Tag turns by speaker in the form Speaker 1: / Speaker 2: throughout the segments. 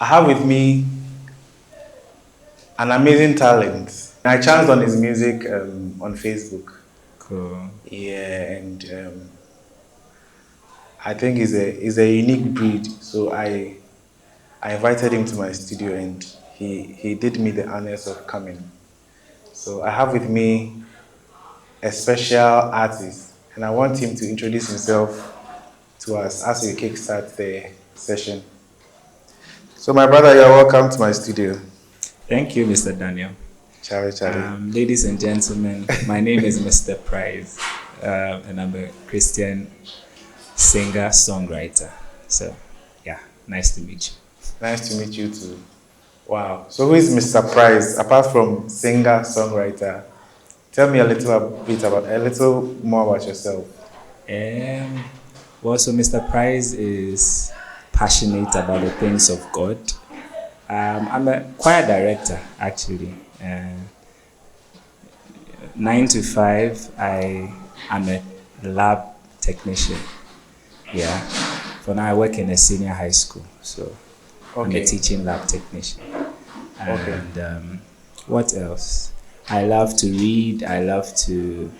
Speaker 1: I have with me an amazing talent. I chanced on his music on Facebook.
Speaker 2: Cool.
Speaker 1: Yeah, and I think he's a unique breed. So I invited him to my studio, and he did me the honors of coming. So I have with me a special artist, and I want him to introduce himself to us as we kickstart the session. So my brother, you're welcome to my studio.
Speaker 2: Thank you, Mr. Daniel.
Speaker 1: Charlie, Charlie.
Speaker 2: Ladies and gentlemen, my name is Mr. Pryz, and I'm a Christian singer songwriter. So, yeah, nice to meet you.
Speaker 1: Nice to meet you too. Wow. So who is Mr. Pryz apart from singer, songwriter? Tell me a little more about yourself.
Speaker 2: Um, so Mr. Pryz is passionate about the things of God. I'm a choir director, actually. 9 to 5, I am a lab technician. Yeah. For now, I work in a senior high school, so I'm a teaching lab technician. And what else? I love to read. I love to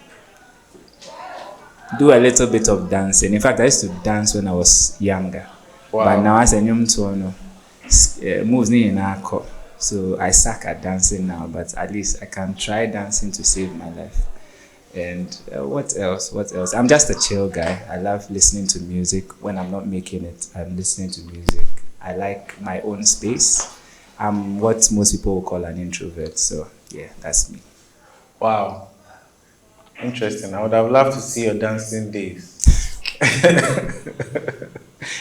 Speaker 2: do a little bit of dancing. In fact, I used to dance when I was younger.
Speaker 1: Wow.
Speaker 2: But now as a young tono, moves in our. So I suck at dancing now, but at least I can try dancing to save my life. And what else? What else? I'm just a chill guy. I love listening to music. When I'm not making it, I'm listening to music. I like my own space. I'm what most people will call an introvert. So yeah, that's me.
Speaker 1: Wow. Interesting. I would have loved to see your dancing days.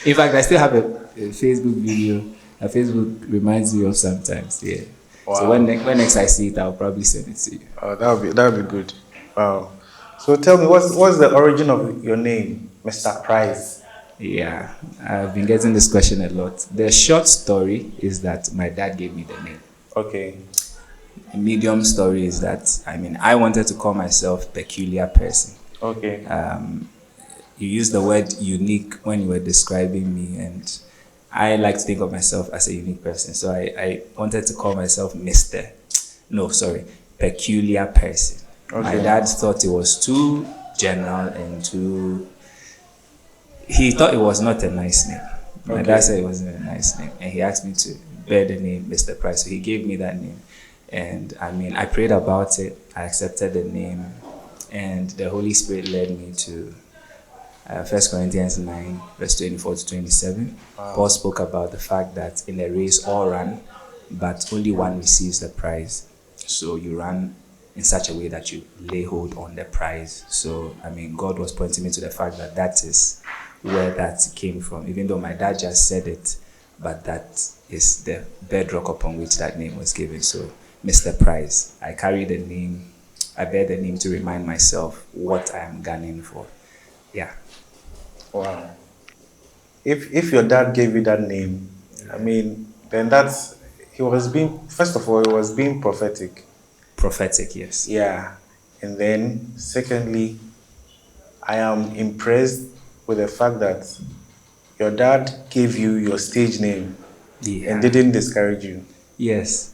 Speaker 2: In fact, I still have a Facebook video. A Facebook reminds me of sometimes. Yeah. Wow. So when next I see it, I'll probably send it to you.
Speaker 1: Oh, that would be good. Wow. So tell me, what's the origin of your name, Mr. Pryz?
Speaker 2: Yeah, I've been getting this question a lot. The short story is that my dad gave me the name.
Speaker 1: Okay.
Speaker 2: The medium story is that I wanted to call myself peculiar person.
Speaker 1: Okay.
Speaker 2: You used the word unique when you were describing me, and I like to think of myself as a unique person. So I wanted to call myself peculiar person. Okay. My dad thought it was too general and he thought it was not a nice name. My dad said it wasn't a nice name, and he asked me to bear the name Mr. Pryz. So he gave me that name. And I prayed about it. I accepted the name, and the Holy Spirit led me to 1 Corinthians 9, verse 24 to 27. Wow. Paul spoke about the fact that in a race all run, but only one receives the prize. So you run in such a way that you lay hold on the prize. So, God was pointing me to the fact that is where that came from, even though my dad just said it, but that is the bedrock upon which that name was given. So, Mr. Pryz, I carry the name, I bear the name to remind myself what I am gunning for. Yeah.
Speaker 1: Wow. If your dad gave you that name, then he was being prophetic.
Speaker 2: Prophetic, yes.
Speaker 1: Yeah. And then secondly, I am impressed with the fact that your dad gave you your stage name and didn't discourage you.
Speaker 2: Yes.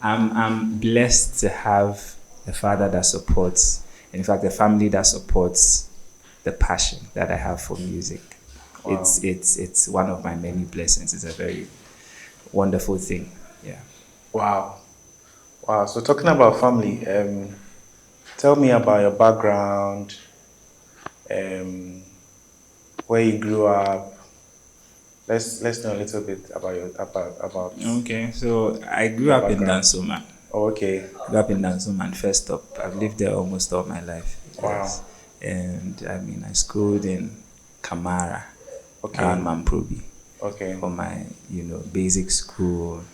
Speaker 2: I'm blessed to have a father that supports, in fact, a family that supports the passion that I have for music. Wow. It's one of my many blessings. It's a very wonderful thing. Yeah.
Speaker 1: Wow. So talking about family, tell me about your background, where you grew up. Let's know a little bit about.
Speaker 2: Okay, so I grew up in Dansoman.
Speaker 1: Oh, okay.
Speaker 2: Grew up in Dansoman. First up, I've lived there almost all my life.
Speaker 1: Wow.
Speaker 2: Yes. And I schooled in Kamara,
Speaker 1: around
Speaker 2: Mamprobi.
Speaker 1: Okay.
Speaker 2: For my basic school.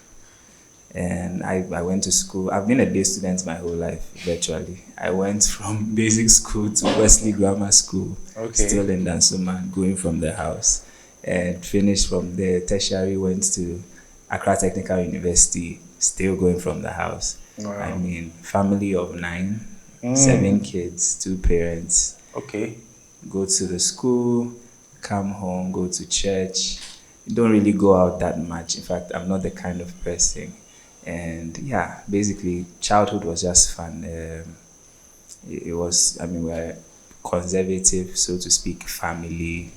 Speaker 2: And I went to school. I've been a day student my whole life, virtually. I went from basic school to Wesley Grammar School, still in Dansoman, going from the house. And finished from there, tertiary, went to Accra Technical University, still going from the house.
Speaker 1: Wow.
Speaker 2: Family of 9, 7 kids, 2 parents.
Speaker 1: Okay.
Speaker 2: Go to the school, come home, go to church, don't really go out that much. In fact, I'm not the kind of person. And yeah, basically, childhood was just fun. It was, I mean, we're conservative, so to speak, family,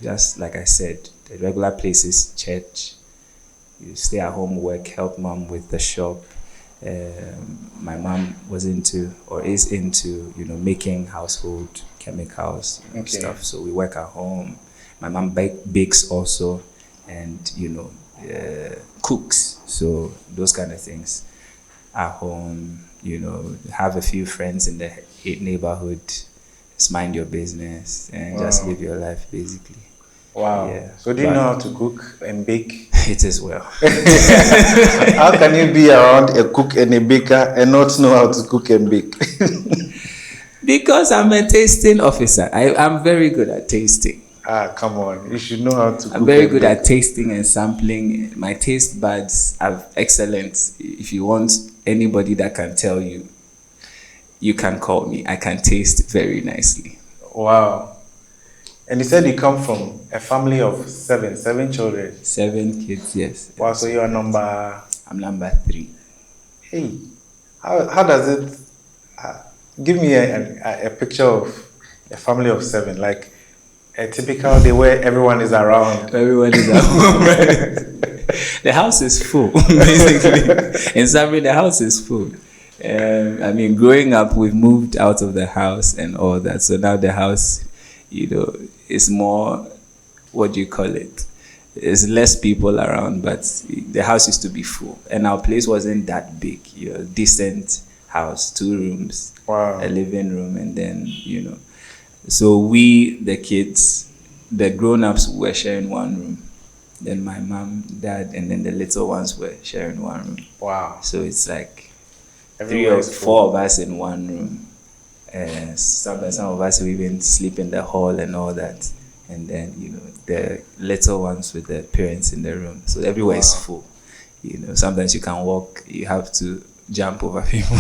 Speaker 2: just like I said, the regular places, church, you stay at home, work, help mom with the shop. My mom was into or is into, making household chemicals, stuff. So we work at home. My mom bakes also, and cooks. So those kind of things at home. Have a few friends in the neighborhood. Just mind your business and just live your life, basically.
Speaker 1: Wow.
Speaker 2: Yeah.
Speaker 1: So do you know how to cook and bake?
Speaker 2: It is well.
Speaker 1: How can you be around a cook and a baker and not know how to cook and bake?
Speaker 2: Because I'm a tasting officer. I'm very good at tasting.
Speaker 1: Come on. You should know how to cook.
Speaker 2: I'm very good at tasting and sampling. My taste buds are excellent. If you want anybody that can tell you, you can call me. I can taste very nicely.
Speaker 1: Wow. And you said you come from a family of seven children.
Speaker 2: 7 kids, yes.
Speaker 1: Wow, so you are number...
Speaker 2: I'm number 3.
Speaker 1: Hey, how does it... give me a picture of a family of 7, like a typical day where everyone is around.
Speaker 2: Everyone is at home, right? The house is full, basically. In summary, the house is full. I mean, growing up, we've moved out of the house and all that. So now the house, is more, what do you call it? There's less people around, but the house used to be full. And our place wasn't that big, decent house, 2 rooms,
Speaker 1: wow,
Speaker 2: a living room, and then, So we, the kids, the grown-ups were sharing 1 room. Then my mom, dad, and then the little ones were sharing 1 room.
Speaker 1: Wow.
Speaker 2: So it's like
Speaker 1: Everywhere
Speaker 2: 4 of us in 1 room. Sometimes some of us will even sleep in the hall and all that. And then, the little ones with the parents in the room. So everywhere is full. Sometimes you can walk, you have to jump over people.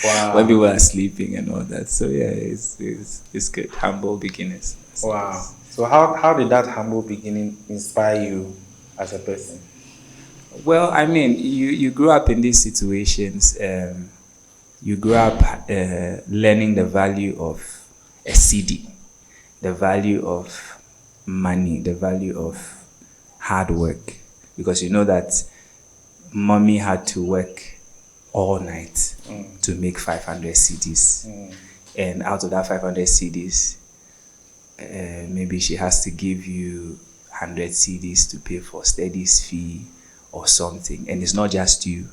Speaker 1: Wow.
Speaker 2: When people are sleeping and all that. So yeah, it's good. Humble beginnings.
Speaker 1: Wow. So how did that humble beginning inspire you as a person?
Speaker 2: Well, I mean, you grew up in these situations. You grew up learning the value of a CD, the value of money, the value of hard work. Because you know that mommy had to work all night to make 500 CDs. And out of that 500 CDs, maybe she has to give you 100 CDs to pay for studies fee or something. And it's not just you,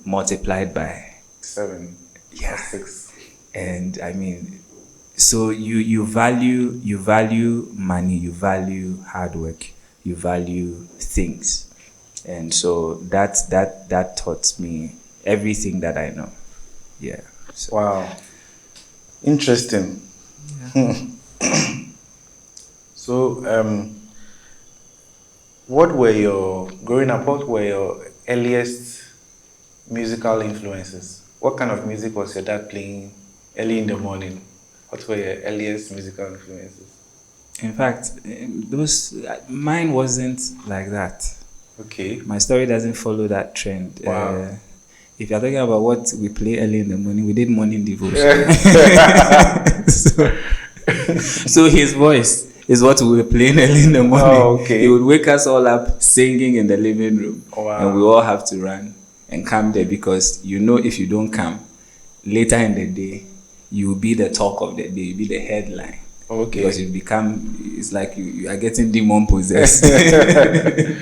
Speaker 2: multiplied by
Speaker 1: 7
Speaker 2: yeah.
Speaker 1: or 6.
Speaker 2: And I mean, so you value money, you value hard work, you value things. And so that taught me everything that I know. Yeah. So.
Speaker 1: Wow. Interesting.
Speaker 2: Yeah.
Speaker 1: So, growing up, what were your earliest musical influences? What kind of music was your dad playing early in the morning? What were your earliest musical influences?
Speaker 2: In fact, mine wasn't like that.
Speaker 1: Okay.
Speaker 2: My story doesn't follow that trend.
Speaker 1: Wow.
Speaker 2: If you're talking about what we play early in the morning, we did morning devotion. So his voice is what we were playing early in the morning.
Speaker 1: Oh, okay.
Speaker 2: He would wake us all up singing in the living room.
Speaker 1: Wow.
Speaker 2: And we all have to run and come there because if you don't come, later in the day, you will be the talk of the day, you'll be the headline.
Speaker 1: Okay.
Speaker 2: Because it's like you are getting demon possessed.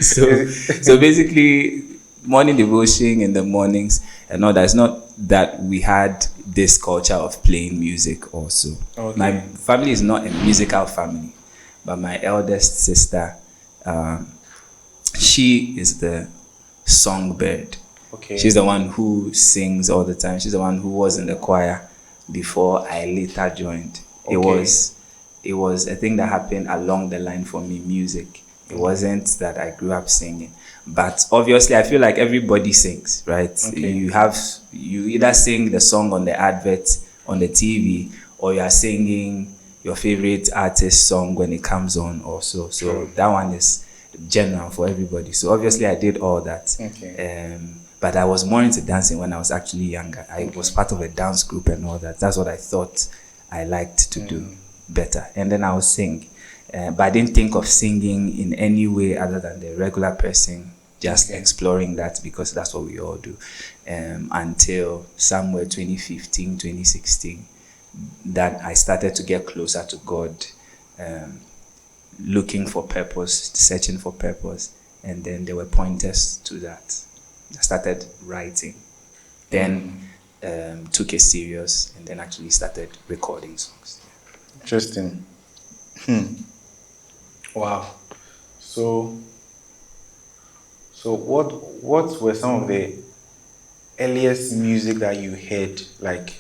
Speaker 2: So basically, morning devotion in the mornings and all that. It's not that we had this culture of playing music also.
Speaker 1: Okay.
Speaker 2: My family is not a musical family, but my eldest sister, she is the songbird.
Speaker 1: Okay.
Speaker 2: She's the one who sings all the time. She's the one who was in the choir before I later joined.
Speaker 1: Okay.
Speaker 2: It was a thing that happened along the line for me, music. It wasn't that I grew up singing. But obviously, I feel like everybody sings, right?
Speaker 1: Okay.
Speaker 2: You either sing the song on the advert on the TV, or you are singing, your favorite artist song when it comes on also. So that one is general for everybody. So obviously I did all that.
Speaker 1: Okay.
Speaker 2: But I was more into dancing when I was actually younger. I was part of a dance group and all that. That's what I thought I liked to do better. And then I would sing. But I didn't think of singing in any way other than the regular person, just exploring that because that's what we all do. Until somewhere 2015, 2016, that I started to get closer to God, looking for purpose, searching for purpose. And then there were pointers to that. I started writing, then took it serious, and then actually started recording songs.
Speaker 1: Interesting. Wow. So, what were some of the earliest music that you heard, like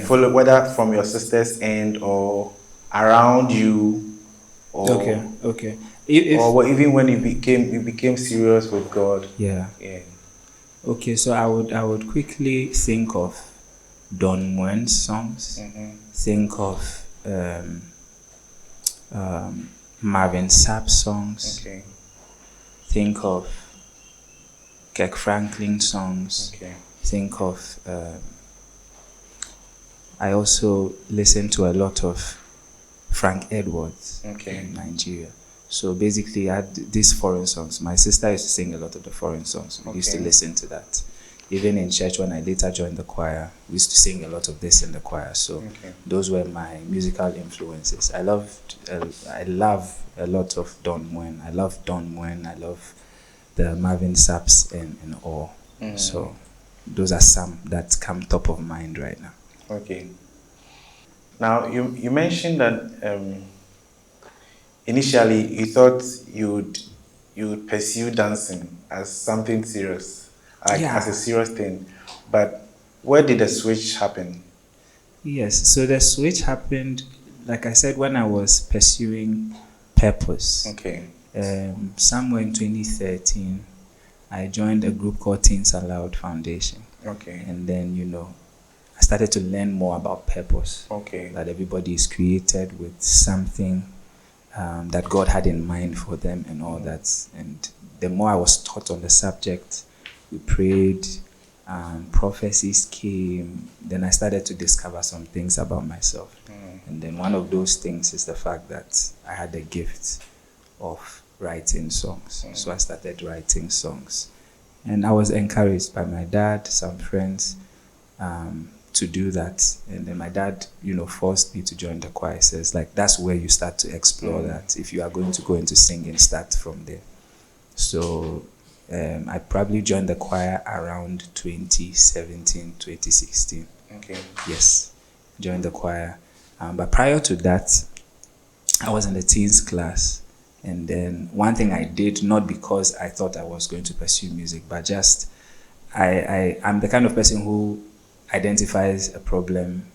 Speaker 1: follow, whether from your sister's end or around you, or
Speaker 2: Okay.
Speaker 1: or even when you became serious with God?
Speaker 2: Yeah.
Speaker 1: Yeah.
Speaker 2: Okay, so I would quickly think of Don Juan's songs. Think of Marvin Sapp's songs.
Speaker 1: Okay.
Speaker 2: Think of Kirk Franklin songs.
Speaker 1: Okay.
Speaker 2: Think of I also listen to a lot of Frank Edwards in Nigeria. So basically, I had these foreign songs. My sister used to sing a lot of the foreign songs. We used to listen to that. Even in church, when I later joined the choir, we used to sing a lot of this in the choir. So those were my musical influences. I love a lot of Don Juan. I love Don Juan. I love the Marvin Saps and all. So those are some that come top of mind right now.
Speaker 1: Okay. Now you mentioned that initially you thought you'd pursue dancing as something serious, like as a serious thing, but where did the switch happen?
Speaker 2: Yes, so the switch happened, like I said, when I was pursuing purpose.
Speaker 1: Okay.
Speaker 2: Somewhere in 2013, I joined a group called Teens Aloud Foundation.
Speaker 1: Okay.
Speaker 2: And then, I started to learn more about purpose.
Speaker 1: Okay.
Speaker 2: That everybody is created with something that God had in mind for them and all that. And the more I was taught on the subject, we prayed, prophecies came. Then I started to discover some things about myself. And then one of those things is the fact that I had the gift of writing songs. So I started writing songs. And I was encouraged by my dad, some friends, to do that. And then my dad, forced me to join the choir. He says, that's where you start to explore that. If you are going to go into singing, start from there. So I probably joined the choir around 2017, 2016.
Speaker 1: Okay.
Speaker 2: Yes, joined the choir. But prior to that, I was in the teens class. And then one thing I did, not because I thought I was going to pursue music, but just I'm the kind of person who identifies a problem.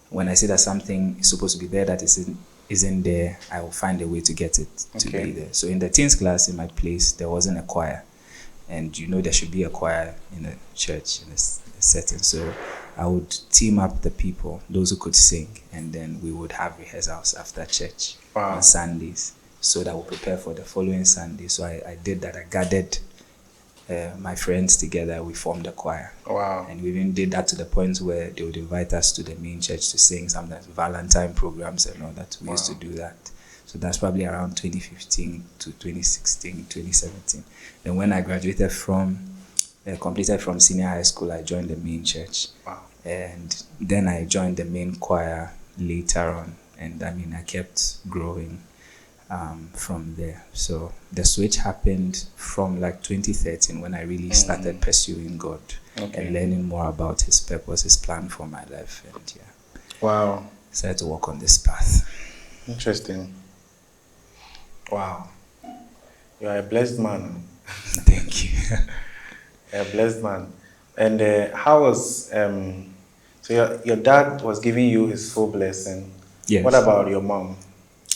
Speaker 2: When I see that something is supposed to be there that isn't there, I will find a way to get it to be there. So in the teens class in my place, there wasn't a choir. And there should be a choir in a church, in a setting. So I would team up the people, those who could sing, and then we would have rehearsals after church on Sundays, so that we'll prepare for the following Sunday. So I did that. I gathered my friends together. We formed a choir.
Speaker 1: Wow.
Speaker 2: And we even did that to the point where they would invite us to the main church to sing, sometimes Valentine programs and all that. We used to do that. So that's probably around 2015 to 2016, 2017. Then when I graduated completed from senior high school, I joined the main church.
Speaker 1: Wow.
Speaker 2: And then I joined the main choir later on. And I kept growing from there. So the switch happened from 2013 when I really started pursuing God and learning more about His purpose, His plan for my life. And
Speaker 1: wow,
Speaker 2: started to walk on this path.
Speaker 1: Interesting. Wow, you are a blessed man.
Speaker 2: Thank you.
Speaker 1: A blessed man. And how was so your dad was giving you his full blessing?
Speaker 2: Yes.
Speaker 1: What about your mom?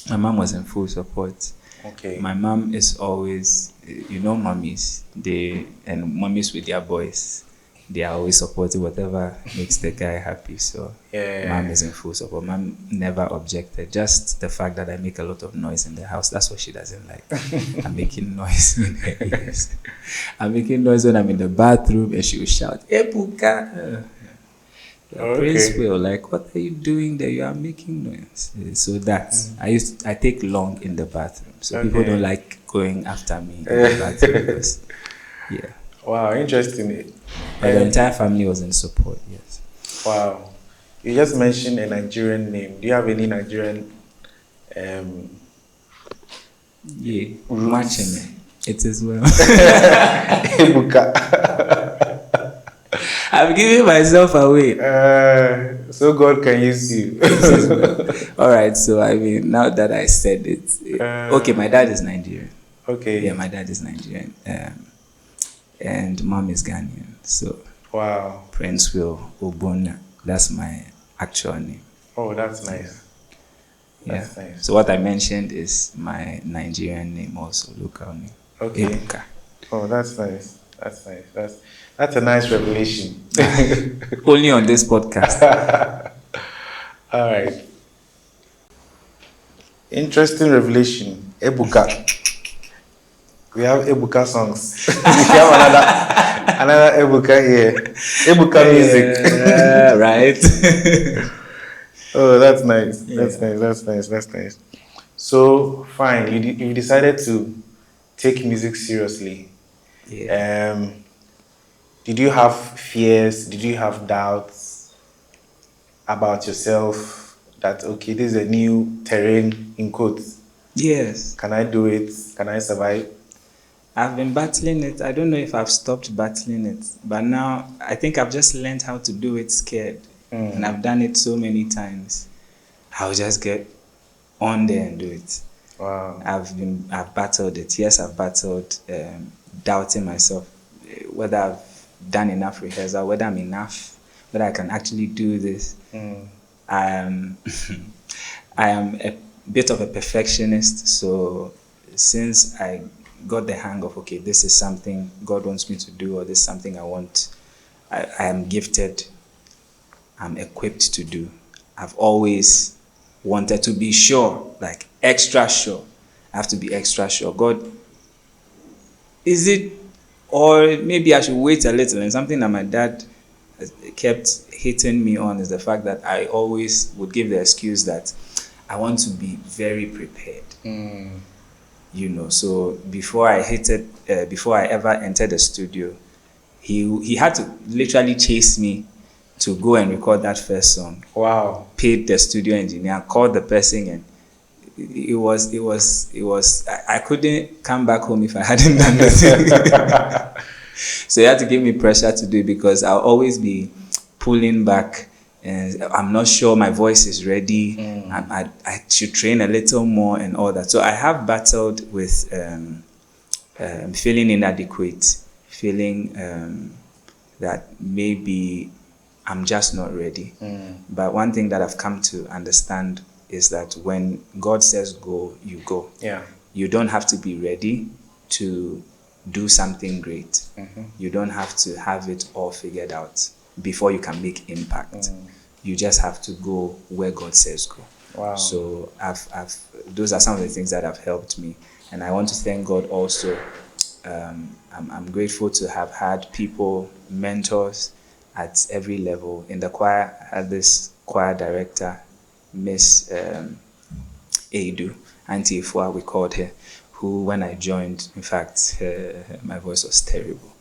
Speaker 2: My mom was in full support.
Speaker 1: Okay.
Speaker 2: My mom is always, mummies, and mummies with their boys, they are always supporting whatever makes the guy happy. So
Speaker 1: Yeah.
Speaker 2: mom is in full support. Mom never objected. Just the fact that I make a lot of noise in the house, that's what she doesn't like. I'm making noise in her ears. I'm making noise when I'm in the bathroom and she will shout, Ebuka. Prince will, like, what are you doing there? You are making noise. So that's I take long in the bathroom. So people don't like going after me in the bathroom because, yeah.
Speaker 1: Wow, interesting.
Speaker 2: But the entire family was in support, yes.
Speaker 1: Wow. You just mentioned a Nigerian name. Do you have any Nigerian
Speaker 2: Yeah, matching it as well.
Speaker 1: Ebuka.
Speaker 2: I'm giving myself away.
Speaker 1: So God can use you.
Speaker 2: All right, so I mean, now that I said it, okay, my dad is Nigerian.
Speaker 1: Okay.
Speaker 2: Yeah, my dad is Nigerian. And mom is Ghanaian. So,
Speaker 1: wow.
Speaker 2: Prince Will Obona, that's my actual name.
Speaker 1: Oh, that's nice.
Speaker 2: That's nice. So what I mentioned is my Nigerian name, also local name.
Speaker 1: Okay.
Speaker 2: Ebuka.
Speaker 1: Oh, that's nice. That's nice. That's a nice revelation.
Speaker 2: Only on this podcast.
Speaker 1: All right. Interesting revelation. Ebuka. We have Ebuka songs. We have another Ebuka here. Ebuka music.
Speaker 2: Right.
Speaker 1: Oh, that's nice.
Speaker 2: Yeah.
Speaker 1: That's nice. So, fine. You decided to take music seriously.
Speaker 2: Yeah.
Speaker 1: Did you have fears? Did you have doubts about yourself that, okay, this is a new terrain, in quotes?
Speaker 2: Yes.
Speaker 1: Can I do it? Can I survive?
Speaker 2: I've been battling it. I don't know if I've stopped battling it, but now I think I've just learned how to do it scared. And I've done it so many times. I'll just get on there and do it.
Speaker 1: Wow.
Speaker 2: I've battled it. Yes, I've battled doubting myself, whether I've done enough rehearsal, whether I'm enough, whether I can actually do this. I am a bit of a perfectionist, so since I got the hang of, okay, this is something God wants me to do, or this is something I want, I am gifted, I'm equipped to do. I've always wanted to be sure, like extra sure. I have to be extra sure. God, is it, or maybe I should wait a little? And something that my dad kept hitting me on is the fact that I always would give the excuse that I want to be very prepared. You know, so before I ever entered the studio, he had to literally chase me to go and record that first song.
Speaker 1: Wow.
Speaker 2: Paid the studio engineer, called the person, and it was I couldn't come back home if I hadn't done it. So he had to give me pressure to do it because I'll always be pulling back and I'm not sure my voice is ready. I should train a little more and all that. So I have battled with feeling inadequate, feeling that maybe I'm just not ready. But one thing that I've come to understand is that when God says go, you go.
Speaker 1: Yeah.
Speaker 2: You don't have to be ready to do something great. You don't have to have it all figured out before you can make impact. You just have to go where God says go.
Speaker 1: Wow.
Speaker 2: So those are some of the things that have helped me. And I want to thank God also. I'm grateful to have had people, mentors at every level. In the choir, I had this choir director, Miss Edu, Auntie Ifua, we called her, who when I joined, in fact, my voice was terrible.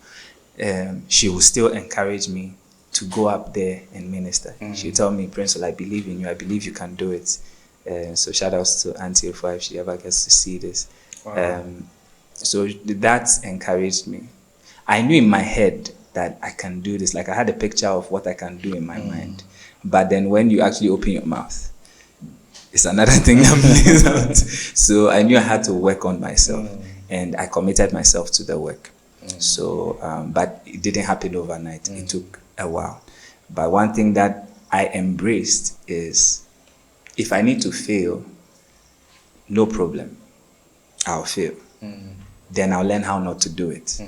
Speaker 2: She would still encourage me to go up there and minister. She would tell me, Prince, I believe in you. I believe you can do it. So shout outs to Auntie Ifua if she ever gets to see this.
Speaker 1: Wow.
Speaker 2: So that encouraged me. I knew in my head that I can do this. Like I had a picture of what I can do in my mind. But then when you actually open your mouth, it's another thing that plays out. So I knew I had to work on myself. And I committed myself to the work. So, but it didn't happen overnight. It took a while. But one thing that I embraced is if I need to fail, no problem. I'll fail. Then I'll learn how not to do it.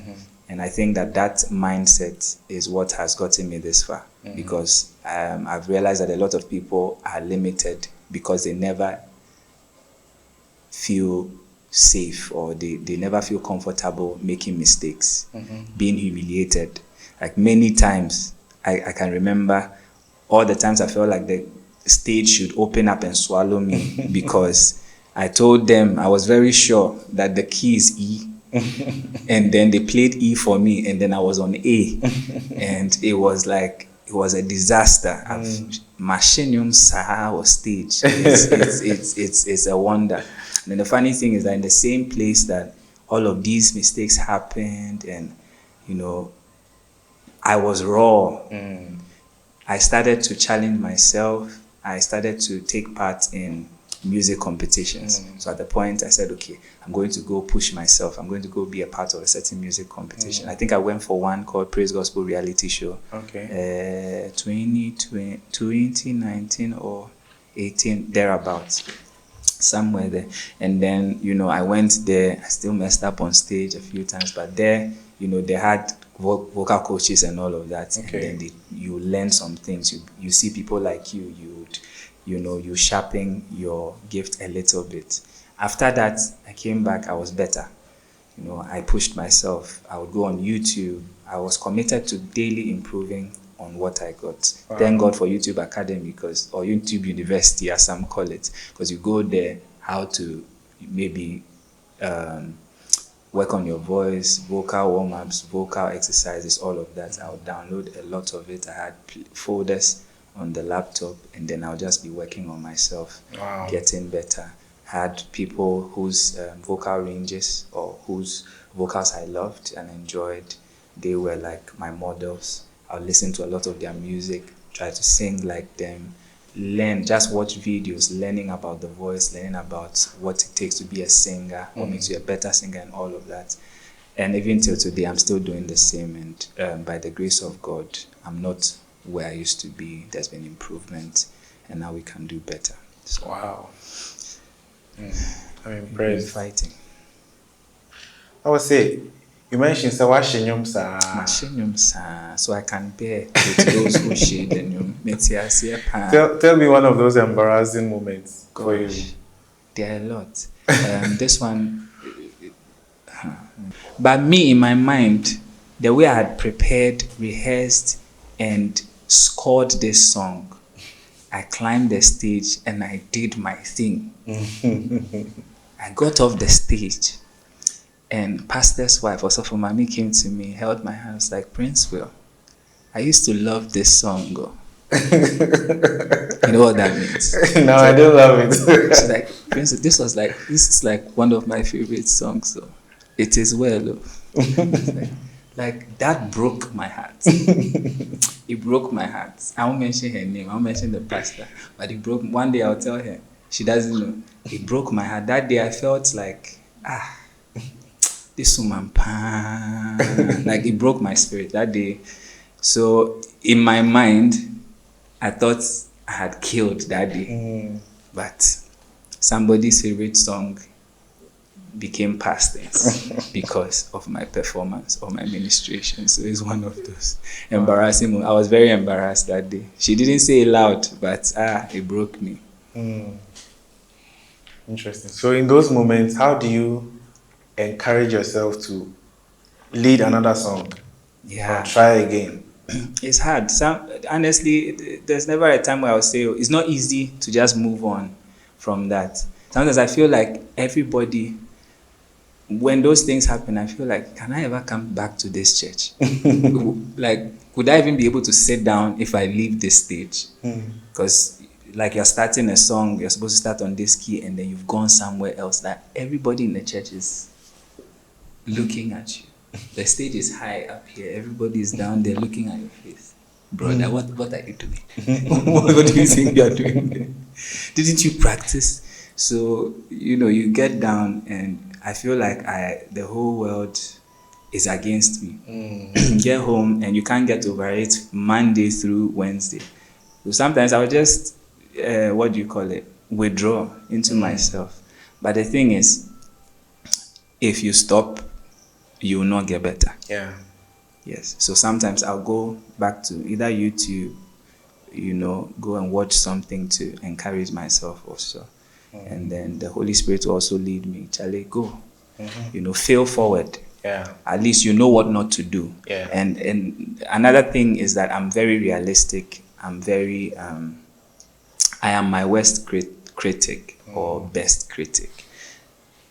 Speaker 2: And I think that mindset is what has gotten me this far, because I've realized that a lot of people are limited because they never feel safe, or they never feel comfortable making mistakes, being humiliated. Like many times, I can remember all the times I felt like the stage should open up and swallow me because I told them I was very sure that the key is E. And then they played E for me, and then I was on A. And it was a disaster. Machinium Saha was stage. It's a wonder. And then the funny thing is that in the same place that all of these mistakes happened, and I was raw. I started to challenge myself. I started to take part in music competitions. So at the point I said, okay, I'm going to go push myself. I'm going to go be a part of a certain music competition. I think I went for one called Pryz Gospel Reality Show. 2019 or 18, thereabouts. Somewhere there. And then, I went there. I still messed up on stage a few times, but there, they had vocal coaches and all of that. Okay. And then you learn some things. You see people like you sharpen your gift a little bit. After that, I came back, I was better. I pushed myself. I would go on YouTube. I was committed to daily improving on what I got. Wow. Thank God for YouTube Academy, or YouTube University, as some call it, because you go there, how to maybe work on your voice, vocal warm-ups, vocal exercises, all of that. I would download a lot of it. I had folders on the laptop, and then I'll just be working on myself, getting better. Had people whose vocal ranges or whose vocals I loved and enjoyed, they were like my models. I'll listen to a lot of their music, try to sing like them, learn, just watch videos, learning about the voice, learning about what it takes to be a singer, what makes you a better singer, and all of that. And even till today, I'm still doing the same. And by the grace of God, I'm not where I used to be. There's been improvement, and now we can do better. So,
Speaker 1: wow. I'm impressed.
Speaker 2: Fighting.
Speaker 1: I would say, you mentioned Sawashinyum sa.
Speaker 2: So I can bear with those who shade the new.
Speaker 1: Tell me one of those embarrassing moments for you.
Speaker 2: There are a lot. This one, but me, in my mind, the way I had prepared, rehearsed, and scored this song, I climbed the stage and I did my thing. I got off the stage, and pastor's wife, also for Mami, came to me, held my hand, was like, Prince Will, I used to love this song. You know what that means?
Speaker 1: No, I don't love it.
Speaker 2: She's like, Prince, this is like one of my favorite songs. So it is well. Like that broke my heart. It broke my heart. I won't mention her name. I won't mention the pastor. But it broke. One day I'll tell her. She doesn't know. It broke my heart. That day I felt like, this woman, like it broke my spirit that day. So in my mind, I thought I had killed that day. But somebody's favorite song became past tense because of my performance or my ministration. So it's one of those embarrassing moments. I was very embarrassed that day. She didn't say it loud, but it broke me.
Speaker 1: Interesting. So in those moments, how do you encourage yourself to lead another song? Or try again?
Speaker 2: It's hard. Honestly, there's never a time where I'll say it's not easy to just move on from that. Sometimes I feel like everybody, when those things happen, I feel like, can I ever come back to this church? Like, would I even be able to sit down if I leave this stage? Because like you're starting a song, you're supposed to start on this key, and then you've gone somewhere else. That everybody in the church is looking at you. The stage is high up here. Everybody is down there looking at your face. Brother, what are you doing? What do you think you are doing there? Didn't you practice? So, you get down, and I feel like the whole world is against me. Get home, and you can't get over it Monday through Wednesday. So sometimes I would just, withdraw into myself. But the thing is, if you stop, you will not get better.
Speaker 1: Yeah.
Speaker 2: Yes. So sometimes I'll go back to either YouTube, go and watch something to encourage myself also. And then the Holy Spirit will also lead me. Charlie, go. Fail forward.
Speaker 1: Yeah.
Speaker 2: At least you know what not to do.
Speaker 1: Yeah.
Speaker 2: And another thing is that I'm very realistic. I'm very I am my worst critic or best critic.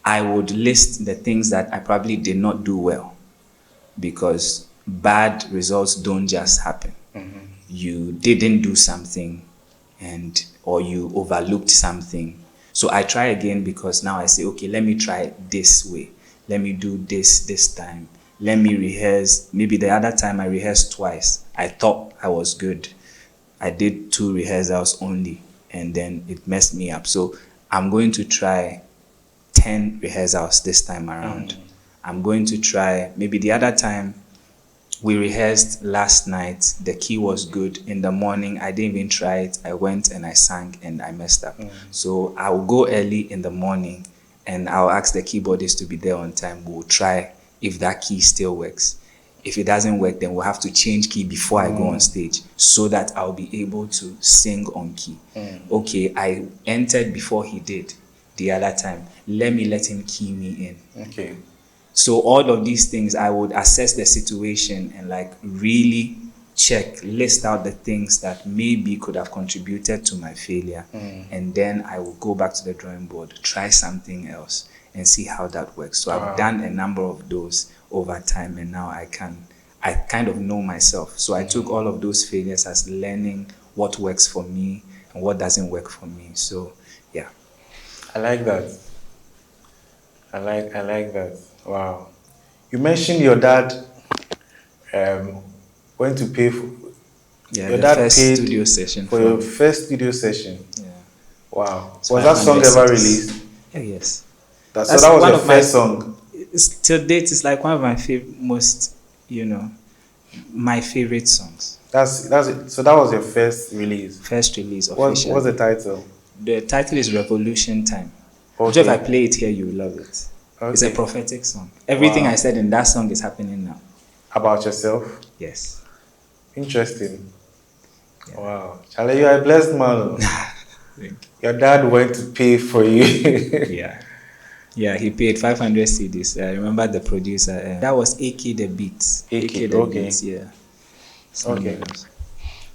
Speaker 2: I would list the things that I probably did not do well, because bad results don't just happen. You didn't do something or you overlooked something. So I try again, because now I say, okay, let me try this way. Let me do this time. Let me rehearse. Maybe the other time I rehearsed twice. I thought I was good. I did 2 rehearsals only, and then it messed me up. So I'm going to try 10 rehearsals this time around. I'm going to try, maybe the other time we rehearsed last night, the key was good. In the morning, I didn't even try it. I went and I sang and I messed up. So I will go early in the morning and I'll ask the keyboardist to be there on time. We'll try if that key still works. If it doesn't work, then we'll have to change key before I go on stage, so that I'll be able to sing on key. Okay, I entered before he did the other time. Let him key me in.
Speaker 1: Okay.
Speaker 2: So all of these things, I would assess the situation and really list out the things that maybe could have contributed to my failure. And then I will go back to the drawing board, try something else and see how that works. So I've done a number of those over time, and now I kind of know myself. So I took all of those failures as learning what works for me and what doesn't work for me. So yeah.
Speaker 1: I like that. I like that. Wow. You mentioned your dad went to pay for your
Speaker 2: The
Speaker 1: dad
Speaker 2: first
Speaker 1: paid
Speaker 2: studio session
Speaker 1: for your first studio session.
Speaker 2: Yeah.
Speaker 1: Wow.
Speaker 2: So
Speaker 1: Was that song
Speaker 2: 500
Speaker 1: ever
Speaker 2: CDs.
Speaker 1: released?
Speaker 2: Yeah, yes.
Speaker 1: So
Speaker 2: That's
Speaker 1: that was
Speaker 2: one
Speaker 1: your
Speaker 2: of my
Speaker 1: first song.
Speaker 2: Till date, it's like one of my my favorite songs.
Speaker 1: That's it. So that was your first release.
Speaker 2: First release
Speaker 1: What's
Speaker 2: officially.
Speaker 1: the title?
Speaker 2: The title is Revolution Time. I'm
Speaker 1: Okay.
Speaker 2: sure if I play it here, you will love it. It's a
Speaker 1: Okay.
Speaker 2: prophetic song. Everything
Speaker 1: Wow.
Speaker 2: I said in that song is happening now.
Speaker 1: About yourself?
Speaker 2: Yes.
Speaker 1: Interesting.
Speaker 2: Yeah.
Speaker 1: Wow. Charlie, you are a blessed man.
Speaker 2: Thank
Speaker 1: Your dad went to pay for you.
Speaker 2: you. Yeah. Yeah, he paid 500 CDs. I remember the producer. That was AK The Beats.
Speaker 1: AK,
Speaker 2: The
Speaker 1: okay.
Speaker 2: Beats, yeah.
Speaker 1: Okay.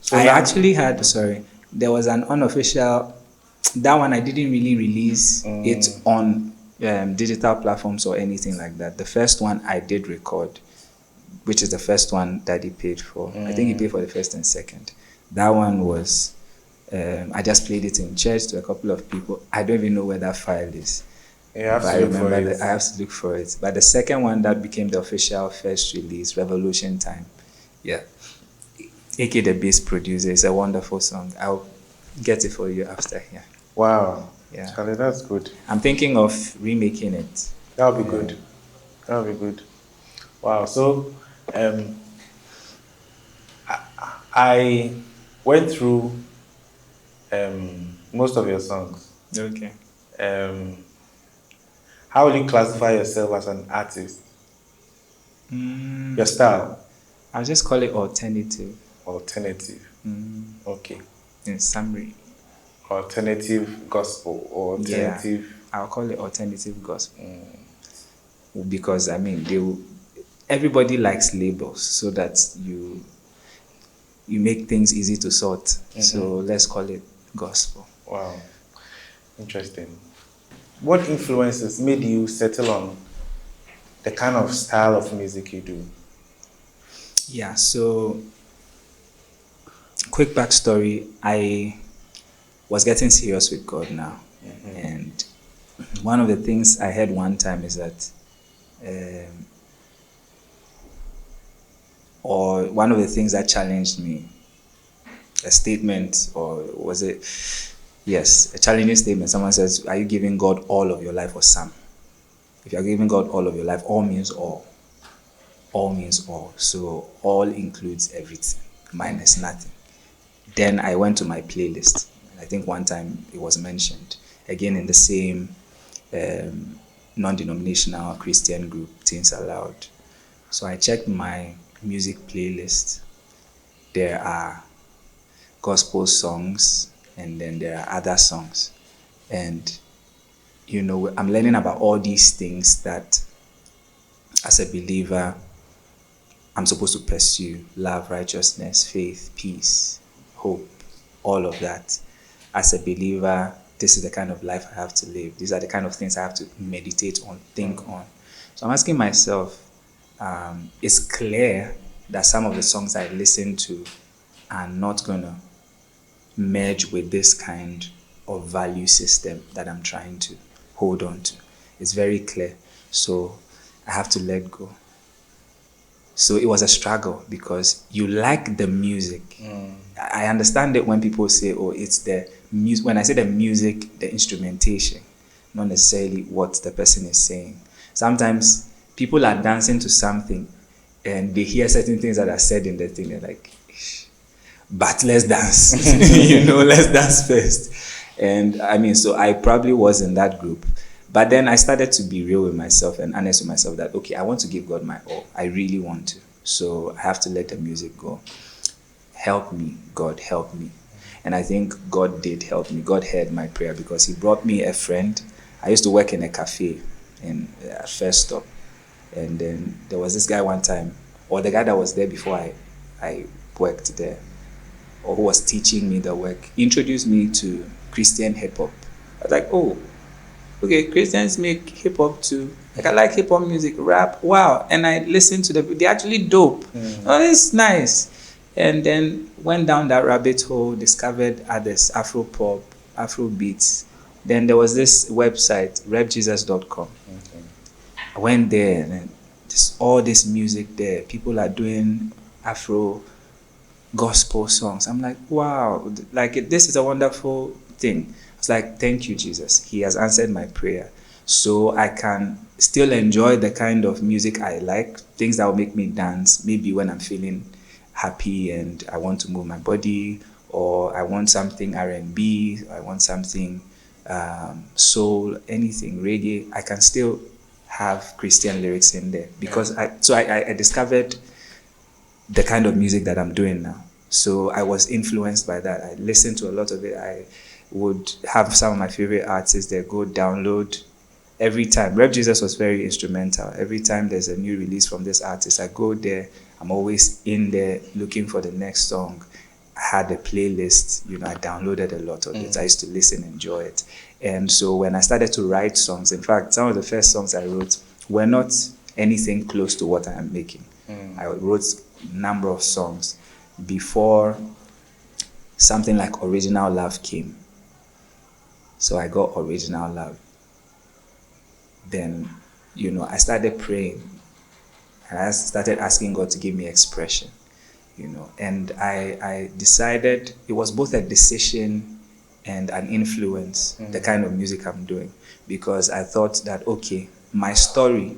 Speaker 1: So
Speaker 2: I
Speaker 1: now-
Speaker 2: actually had, there was an unofficial, that one I didn't really release it on digital platforms or anything like that. The first one I did record, which is the first one that he paid for. I think he paid for the first and second. That one was, I just played it in church to a couple of people. I don't even know where that file is.
Speaker 1: You have
Speaker 2: But
Speaker 1: to
Speaker 2: I
Speaker 1: look for
Speaker 2: remember
Speaker 1: it.
Speaker 2: that I have to look for it. But the second one that became the official first release, Revolution Time. Yeah. AK The Beast producer. It's a wonderful song. I'll get it for you after here.
Speaker 1: Wow.
Speaker 2: Yeah.
Speaker 1: Charlie, that's good.
Speaker 2: I'm thinking of remaking it.
Speaker 1: That'll be good. That'll be good. Wow. So, I went through most of your songs.
Speaker 2: Okay.
Speaker 1: How will you classify yourself as an artist? Your style?
Speaker 2: I'll just call it alternative.
Speaker 1: Alternative. Okay.
Speaker 2: In summary.
Speaker 1: Alternative gospel or alternative.
Speaker 2: Yeah, I'll call it alternative gospel. Because everybody likes labels, so that you make things easy to sort. So let's call it gospel.
Speaker 1: Wow. Interesting. What influences made you settle on the kind of style of music you do?
Speaker 2: Yeah, so quick backstory. I was getting serious with God now. And one of the things I heard one time is that, or one of the things that challenged me, a statement, or was it, yes, a challenging statement. Someone says, are you giving God all of your life or some? If you're giving God all of your life, all means all. All means all. So all includes everything, minus nothing. Then I went to my playlist. I think one time it was mentioned, again in the same non-denominational Christian group, Teens Aloud. So I checked my music playlist. There are gospel songs, and then there are other songs. And, I'm learning about all these things that as a believer, I'm supposed to pursue: love, righteousness, faith, peace, hope, all of that. As a believer, this is the kind of life I have to live. These are the kind of things I have to meditate on, think on. So I'm asking myself, it's clear that some of the songs I listen to are not going to merge with this kind of value system that I'm trying to hold on to. It's very clear. So I have to let go. So it was a struggle because you like the music. I understand it when people say, oh, it's the music. When I say the music, the instrumentation, not necessarily what the person is saying. Sometimes people are dancing to something and they hear certain things that are said in the thing. They're like, but let's dance. Let's dance first. And I mean, so I probably was in that group. But then I started to be real with myself and honest with myself that, okay, I want to give God my all. I really want to. So I have to let the music go. Help me, God, help me. And I think God did help me. God heard my prayer because he brought me a friend. I used to work in a cafe at First Stop. And then there was this guy one time, or the guy that was there before I worked there, or who was teaching me the work, introduced me to Christian hip hop. I was like, oh, okay, Christians make hip hop too. Like, I like hip hop music, rap, wow. And I listened to they're actually dope. Oh, it's nice. And then went down that rabbit hole, discovered others, Afro pop, Afro beats. Then there was this website, repjesus.com. I went there and then all this music there. People are doing Afro gospel songs. I'm like, wow, this is a wonderful thing. It's like, thank you, Jesus. He has answered my prayer. So I can still enjoy the kind of music I like, things that will make me dance, maybe when I'm feeling happy and I want to move my body, or I want something R&B, I want something soul, anything, reggae. I can still have Christian lyrics in there because I discovered the kind of music that I'm doing now. So I was influenced by that. I listened to a lot of it. I would have some of my favorite artists there, go download every time. Rep Jesus was very instrumental. Every time there's a new release from this artist, I go there. I'm always in there looking for the next song. I had a playlist, I downloaded a lot of it. I used to listen, enjoy it. And so when I started to write songs, in fact, some of the first songs I wrote were not anything close to what I am making. I wrote a number of songs before something like Original Love came. So I got Original Love. Then, I started praying and I started asking God to give me expression, and I decided it was both a decision and an influence, the kind of music I'm doing, because I thought that, okay, my story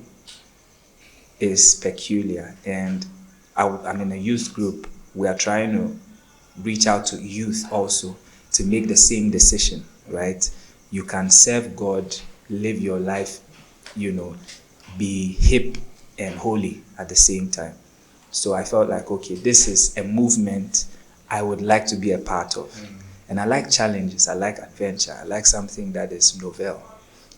Speaker 2: is peculiar and I'm in a youth group. We are trying to reach out to youth also to make the same decision, right? You can serve God, live your life, be hip and holy at the same time. So I felt like, okay, this is a movement I would like to be a part of. And I like challenges, I like adventure, I like something that is novel.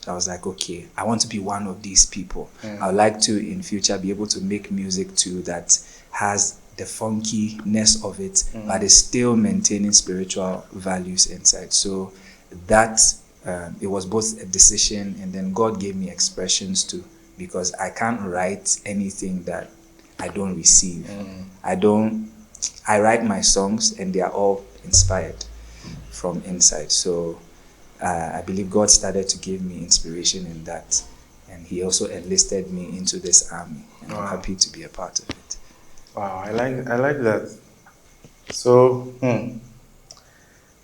Speaker 2: So I was like, okay, I want to be one of these people. I would like to, in future, be able to make music too that has the funkiness of it, but is still maintaining spiritual values inside. So that, it was both a decision, and then God gave me expressions too, because I can't write anything that I don't receive. I write my songs and they are all inspired from inside. So I believe God started to give me inspiration in that, and he also enlisted me into this army, and I'm happy to be a part of it.
Speaker 1: Wow, I like that. So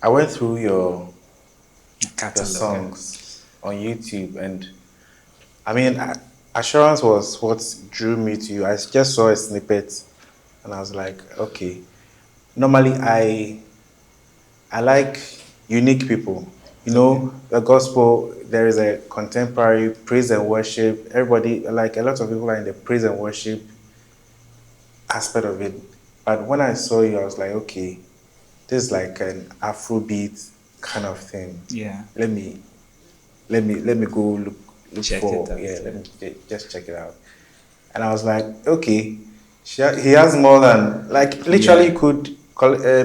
Speaker 1: I went through your songs on YouTube, and I mean, Assurance was what drew me to you. I just saw a snippet and I was like, okay. Normally I like unique people. The gospel, there is a contemporary praise and worship. Everybody, like a lot of people are in the praise and worship aspect of it. But when I saw you, I was like, okay, this is like an Afrobeat kind of thing.
Speaker 2: Yeah.
Speaker 1: Let me go look
Speaker 2: Check
Speaker 1: for,
Speaker 2: it out.
Speaker 1: yeah, let me just check it out. And I was like, okay, he has more than, like, literally
Speaker 2: Yeah.
Speaker 1: you could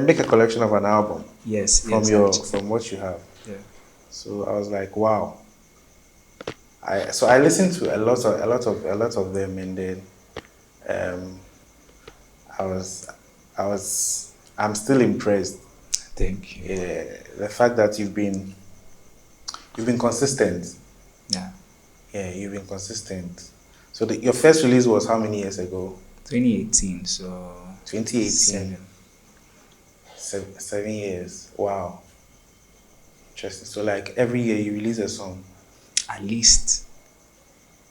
Speaker 1: make a collection of an album
Speaker 2: Yes.
Speaker 1: from
Speaker 2: Yes.
Speaker 1: your
Speaker 2: Actually.
Speaker 1: from what you have.
Speaker 2: Yeah.
Speaker 1: So I was like, wow. I listened to a lot of them, and then um, I was I'm still impressed.
Speaker 2: Thank you.
Speaker 1: Yeah, the fact that you've been consistent.
Speaker 2: Yeah.
Speaker 1: Yeah, you've been consistent. So your first release was how many years ago?
Speaker 2: 2018. So
Speaker 1: 2018.
Speaker 2: 7.
Speaker 1: 7 years. Wow. Interesting. So like every year you release a song.
Speaker 2: At least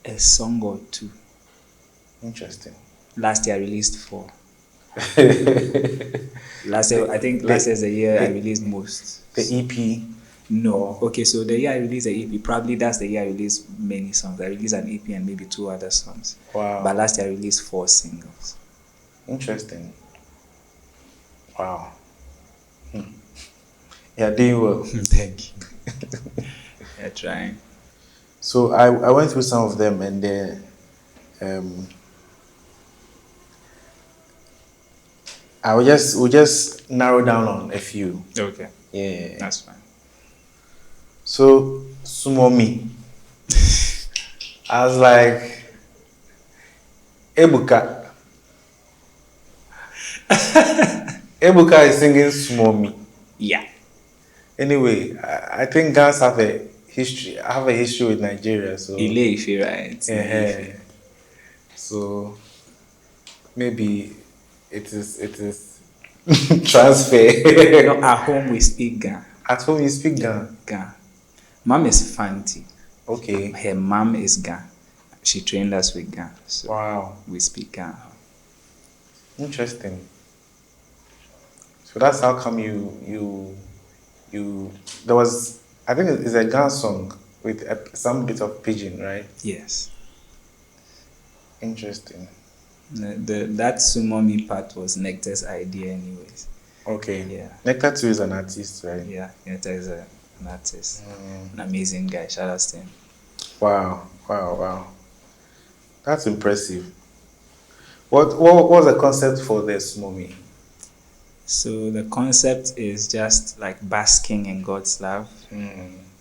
Speaker 2: a song or two.
Speaker 1: Interesting.
Speaker 2: Last year I released 4.
Speaker 1: the,
Speaker 2: Last year, I think last year's the year I
Speaker 1: the,
Speaker 2: released most.
Speaker 1: the EP.
Speaker 2: No.
Speaker 1: Oh.
Speaker 2: Okay, so the year I released the EP, probably that's the year I released many songs. I released an EP and maybe 2 other songs.
Speaker 1: Wow.
Speaker 2: But last year I released 4 singles.
Speaker 1: Interesting. Wow. Yeah, doing well.
Speaker 2: Thank you. Yeah, trying.
Speaker 1: So I went through some of them, and then we'll just narrow down on a few.
Speaker 2: Okay.
Speaker 1: Yeah.
Speaker 2: That's fine.
Speaker 1: So Sumomi. I was like, Ebuka. Ebuka is singing Sumomi.
Speaker 2: Yeah.
Speaker 1: Anyway, I think Ghana have a history. I have a history with Nigeria, so
Speaker 2: Ile-Ife, right?
Speaker 1: yeah. So maybe it is transfer.
Speaker 2: No, at home we speak Ga.
Speaker 1: At home you speak Ghana.
Speaker 2: Ga. Mom is Fanti.
Speaker 1: Okay.
Speaker 2: Her mom is Ga. She trained us with Ga. So
Speaker 1: Wow.
Speaker 2: we speak Ga.
Speaker 1: Interesting. So that's how come you there was, I think it's a Ghana song with some bit of pidgin, right?
Speaker 2: Yes.
Speaker 1: Interesting.
Speaker 2: That Sumomi part was Nectar's idea anyways.
Speaker 1: Okay.
Speaker 2: Yeah.
Speaker 1: Nectar too is an artist, right?
Speaker 2: Yeah, Nectar is an artist. An amazing guy. Shout out to him.
Speaker 1: Wow. That's impressive. What was the concept for this movie?
Speaker 2: So the concept is just like basking in God's love.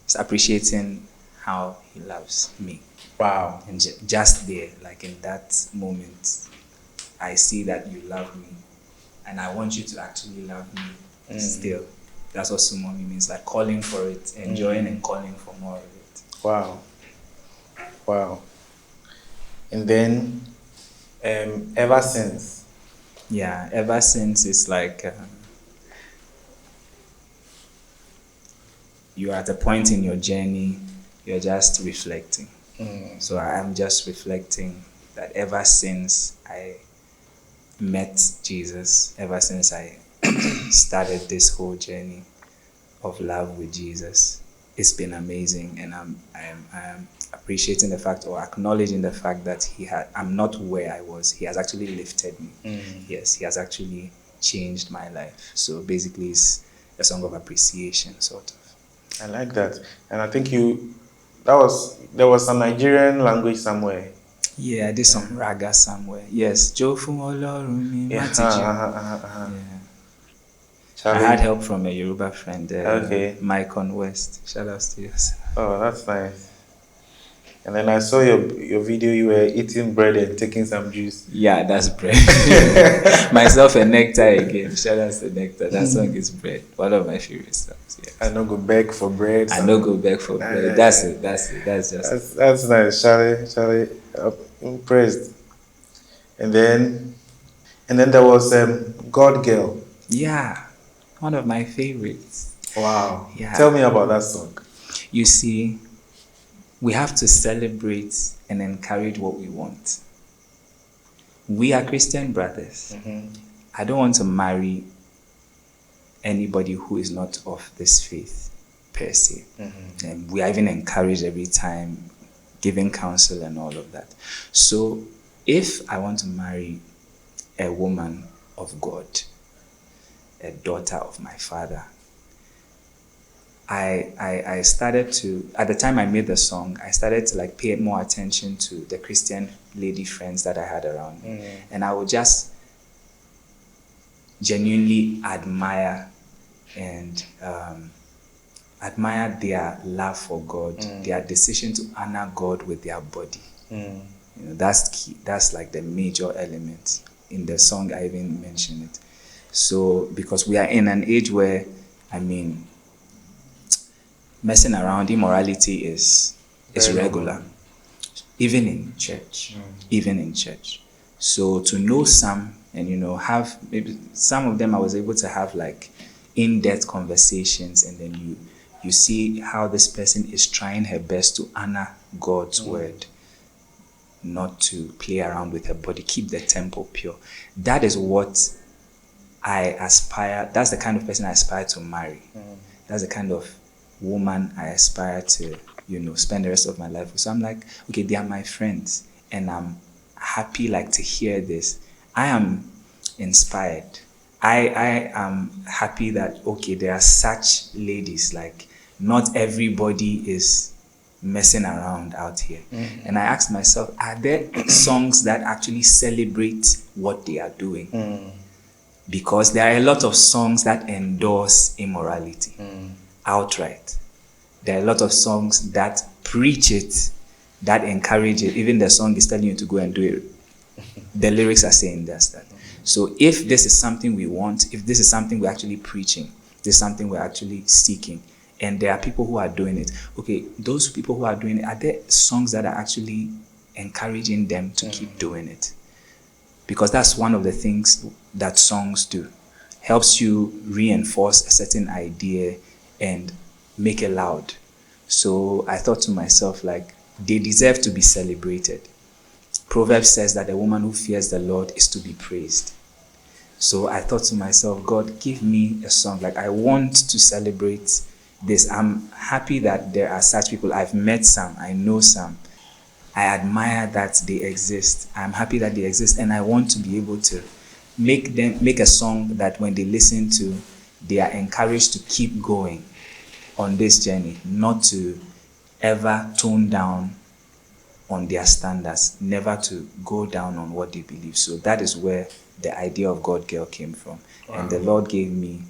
Speaker 2: Just appreciating how he loves me.
Speaker 1: Wow.
Speaker 2: And just there, like in that moment, I see that you love me. And I want you to actually love me still. That's what Sumomi means, like calling for it, enjoying and calling for more of it.
Speaker 1: Wow. And then, ever since.
Speaker 2: Yeah, ever since it's like you're at a point in your journey, you're just reflecting. So I'm just reflecting that ever since I met Jesus, ever since I started this whole journey of love with Jesus, it's been amazing, and I'm appreciating the fact, or acknowledging the fact that I'm not where I was. He has actually lifted me. Yes, he has actually changed my life. So basically, it's a song of appreciation, sort of.
Speaker 1: I like that, and I think there was some Nigerian language somewhere.
Speaker 2: Yeah, I did some raga somewhere. Yes, Joe Fumolorumi.
Speaker 1: Yeah.
Speaker 2: I had help from a Yoruba friend,
Speaker 1: Okay.
Speaker 2: Mike on West. Shout out to you.
Speaker 1: Oh, that's nice. And then I saw your video. You were eating bread and taking some juice.
Speaker 2: Yeah, that's bread. Myself and Nectar again. Shout out to Nectar. That song is bread. One of my favorite songs. Yes.
Speaker 1: I don't go beg for bread.
Speaker 2: I don't go back for bread. That's it. That's just.
Speaker 1: That's nice, Charlie. Impressed. And then there was God Girl.
Speaker 2: Yeah, one of my favorites.
Speaker 1: Wow.
Speaker 2: Yeah.
Speaker 1: Tell me about that song.
Speaker 2: You see, we have to celebrate and encourage what we want. We are Christian brothers. I don't want to marry anybody who is not of this faith per se. And we are even encouraged every time, giving counsel and all of that. So if I want to marry a woman of God, a daughter of my father. I started to, at the time I made the song, I started to like pay more attention to the Christian lady friends that I had around me. And I would just genuinely admire and admire their love for God, their decision to honor God with their body. You know, that's key. That's like the major element in the song. I even mentioned it. So because we are in an age where, I mean, messing around, immorality is regular, even in church, even in church. So to know some and, you know, have maybe some of them I was able to have like in-depth conversations, and then you see how this person is trying her best to honor God's word, not to play around with her body, keep the temple pure. That is what I aspire, that's the kind of person I aspire to marry. That's the kind of woman I aspire to, you know, spend the rest of my life with. So I'm like, okay, they are my friends, and I'm happy like to hear this. I am inspired. I am happy that, okay, there are such ladies. Like, not everybody is messing around out here. And I asked myself, are there songs that actually celebrate what they are doing? Because there are a lot of songs that endorse immorality outright. There are a lot of songs that preach it, that encourage it. Even the song is telling you to go and do it. The lyrics are saying that. So if this is something we want, if this is something we're actually preaching, this is something we're actually seeking, and there are people who are doing it, okay, those people who are doing it, are there songs that are actually encouraging them to keep doing it? Because that's one of the things that songs do. Helps you reinforce a certain idea and make it loud. So I thought to myself, like, they deserve to be celebrated. Proverbs says that a woman who fears the Lord is to be praised. So I thought to myself, God, give me a song. Like, I want to celebrate this. I'm happy that there are such people. I've met some. I know some. I admire that they exist. I'm happy that they exist. And I want to be able to make a song that when they listen to, they are encouraged to keep going on this journey, not to ever tone down on their standards, never to go down on what they believe. So that is where the idea of God Girl came from. Wow. And the Lord gave me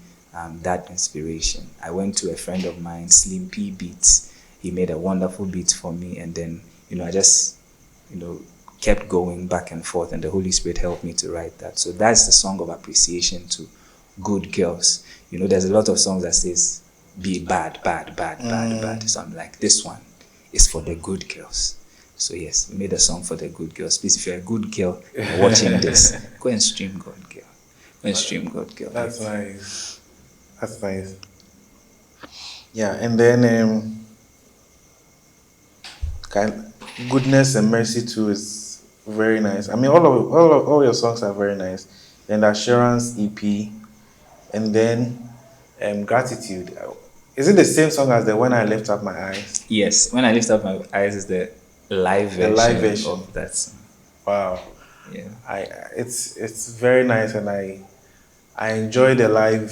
Speaker 2: that inspiration. I went to a friend of mine, Slim P Beats. He made a wonderful beat for me, and then, you know, I just, you know, kept going back and forth, and the Holy Spirit helped me to write that. So that's the song of appreciation to good girls. You know, there's a lot of songs that says, be bad, bad, bad, bad, bad. So I'm like, this one is for the good girls. So yes, we made a song for the good girls. Please, if you're a good girl watching this, go and stream God Girl. Go and stream God Girl.
Speaker 1: That's nice. That's nice. Yeah, and then Goodness and Mercy too is very nice. I mean, all your songs are very nice. Then the Assurance EP, and then Gratitude. Is it the same song as the When I Lift Up My Eyes?
Speaker 2: Yes, When I Lift Up My Eyes is the live version of that song.
Speaker 1: Wow.
Speaker 2: Yeah.
Speaker 1: It's very nice, and I enjoy the live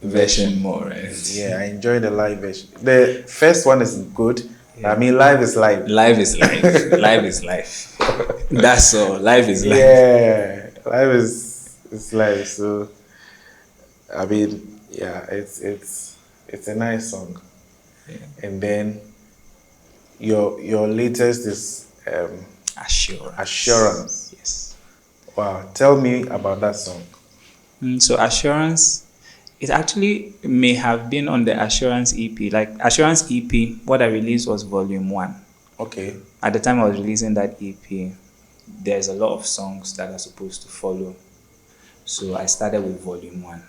Speaker 2: version more, right?
Speaker 1: Yeah, I enjoy the live version. The first one is good. Yeah. I mean, live is live.
Speaker 2: Live is live. Live is live. That's all. Live is live.
Speaker 1: Yeah, live is live. So, I mean, yeah, it's a nice song. Yeah. And then your latest is Assurance.
Speaker 2: Yes.
Speaker 1: Wow. Tell me about that song.
Speaker 2: So Assurance, it actually may have been on the Assurance EP. Like Assurance EP, what I released was Volume 1.
Speaker 1: Okay.
Speaker 2: At the time I was releasing that EP, there's a lot of songs that are supposed to follow. So I started with Volume 1.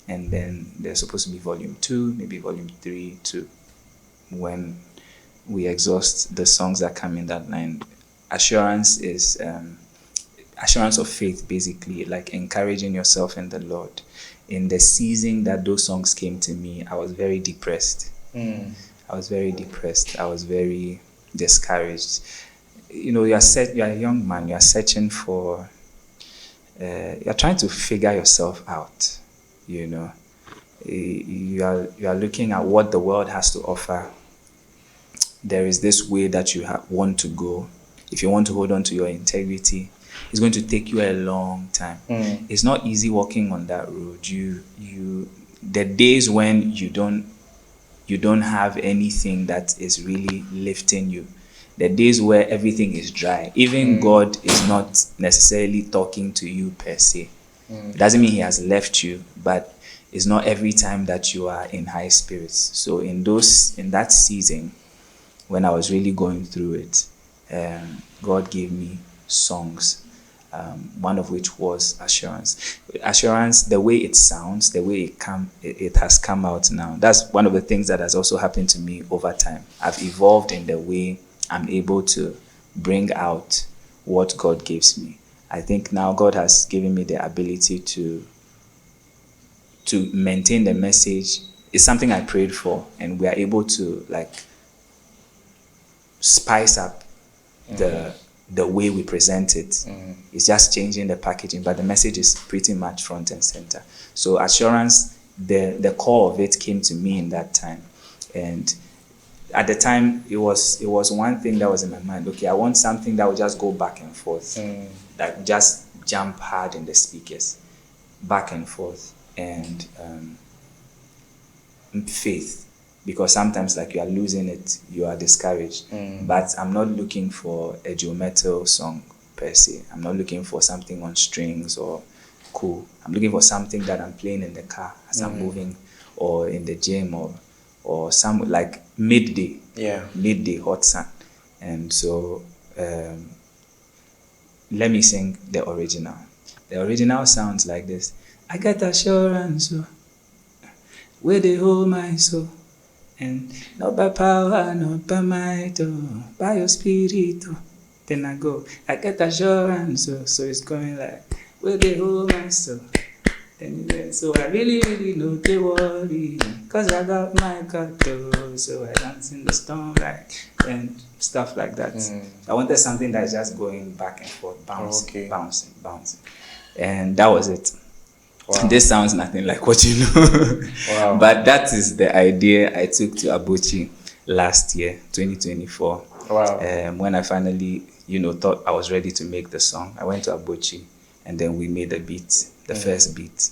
Speaker 2: And then there's supposed to be Volume 2, maybe Volume 3 too, when we exhaust the songs that come in that line. Assurance is assurance of faith, basically, like encouraging yourself in the Lord. In the season that those songs came to me, I was very depressed. I was very depressed. I was very discouraged. You know, you're a young man, you're searching for you're trying to figure yourself out, you know. You are looking at what the world has to offer. There is this way that you want to go. If you want to hold on to your integrity, it's going to take you a long time. It's not easy walking on that road. The days when you don't have anything that is really lifting you, the days where everything is dry, even God is not necessarily talking to you per se. It doesn't mean he has left you, but it's not every time that you are in high spirits. So in that season, when I was really going through it, God gave me songs, one of which was Assurance. Assurance, the way it sounds, the way it has come out now, that's one of the things that has also happened to me over time. I've evolved in the way I'm able to bring out what God gives me. I think now God has given me the ability to maintain the message. It's something I prayed for, and we are able to like spice up the way we present it. It's just changing the packaging, but the message is pretty much front and center. So Assurance, the core of it came to me in that time, and at the time it was one thing that was in my mind. Okay, I want something that will just go back and forth, that just jump hard in the speakers, back and forth, and faith. Because sometimes like you are losing it, you are discouraged. But I'm not looking for a Joe Metal song per se. I'm not looking for something on strings or cool. I'm looking for something that I'm playing in the car as I'm moving, or in the gym, or some like midday. Midday hot sun. And so let me sing the original. The original sounds like this. I got assurance, where they hold my soul. And not by power, not by might, by your spirit. Then I go, I get assurance, so it's going like, where they hold my soul. So I really, really know they worry, cause I got my God, so I dance in the storm, like, and stuff like that. I wanted something that's just going back and forth, bouncing. And that was it. Wow. This sounds nothing like what you know. Wow. But that is the idea I took to Abuchi last year, 2024. Wow. When I finally, thought I was ready to make the song, I went to Abuchi, and then we made the beat, the first beat.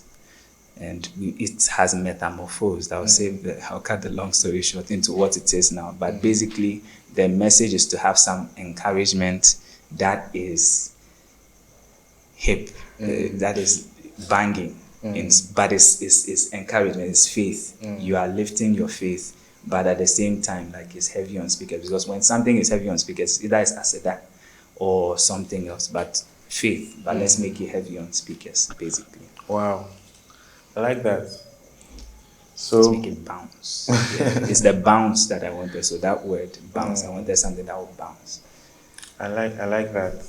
Speaker 2: And it has metamorphosed. I'll cut the long story short into what it is now. But basically, the message is to have some encouragement that is hip, that is banging. But it's encouragement, it's faith. You are lifting your faith, but at the same time, like, it's heavy on speakers. Because when something is heavy on speakers, either it's aseda or something else, but faith. But let's make it heavy on speakers, basically.
Speaker 1: Wow, I like that. So
Speaker 2: let's make it bounce. It's the bounce that I wanted. So that word bounce, I wanted something that will bounce.
Speaker 1: I like that.